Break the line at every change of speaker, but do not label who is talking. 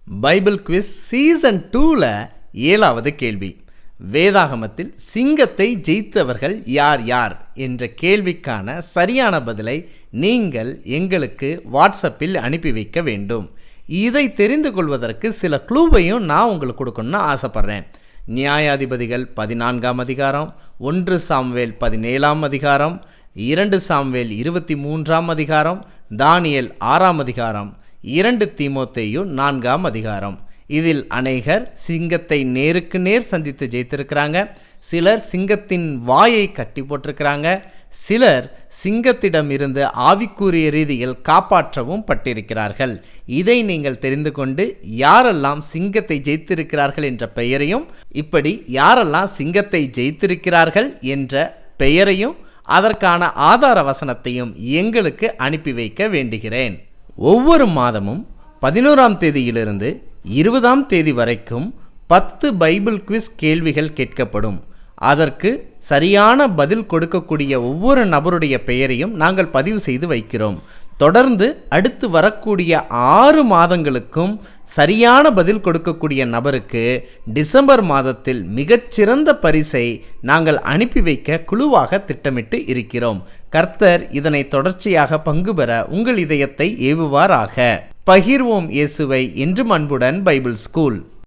Bible quiz season 2ல 7வது கேள்வி. வேதாகமத்தில் சிங்கத்தை ஜெயித்தவர்கள் யார் யார் என்ற கேள்விக்கான சரியான பதிலை நீங்கள் எங்களுக்கு வாட்ஸ்அப்பில் அனுப்பி வைக்க வேண்டும். இதை தெரிந்து கொள்வதற்கு சில க்ளூவையும் நான் உங்களுக்கு கொடுக்கணும்னு ஆசைப்பட்றேன். நியாயாதிபதிகள் 14ஆம் அதிகாரம், 1 சாமுவேல் 17ஆம் அதிகாரம், 2 சாமுவேல் 23ஆம் அதிகாரம், தானியேல் 6ஆம் அதிகாரம், 2 தீமோத்தேயு 4ஆம் அதிகாரம். இதில் அநேகர் சிங்கத்தை நேருக்கு நேர் சந்தித்து ஜெயித்திருக்கிறாங்க. சிலர் சிங்கத்தின் வாயை கட்டி போட்டிருக்கிறாங்க. சிலர் சிங்கத்திடம் இருந்து ஆவிக்குரிய ரீதியில் காப்பாற்றவும் பட்டிருக்கிறார்கள். இதை நீங்கள் தெரிந்து கொண்டு யாரெல்லாம் சிங்கத்தை ஜெயித்திருக்கிறார்கள் என்ற பெயரையும், இப்படி யாரெல்லாம் சிங்கத்தை ஜெயித்திருக்கிறார்கள் என்ற பெயரையும் அதற்கான ஆதார வசனத்தையும் எங்களுக்கு அனுப்பி வைக்க வேண்டுகிறேன். ஒவ்வொரு மாதமும் 11ஆம் தேதியிலிருந்து 20ஆம் தேதி வரைக்கும் 10 பைபிள் குவிஸ் கேள்விகள் கேட்கப்படும். அதற்கு சரியான பதில் கொடுக்கக்கூடிய ஒவ்வொரு நபருடைய பெயரையும் நாங்கள் பதிவு செய்து வைக்கிறோம். தொடர்ந்து அடுத்து வரக்கூடிய 6 மாதங்களுக்கும் சரியான பதில் கொடுக்கக்கூடிய நபருக்கு டிசம்பர் மாதத்தில் மிகச்சிறந்த பரிசை நாங்கள் அனுப்பி வைக்க குழுவாக திட்டமிட்டு இருக்கிறோம். கர்த்தர் இதனை தொடர்ச்சியாக பங்கு பெற உங்கள் இதயத்தை ஏவுவாராக. பகிர்வோம் இயேசுவை என்றும் அன்புடன் பைபிள் ஸ்கூல்.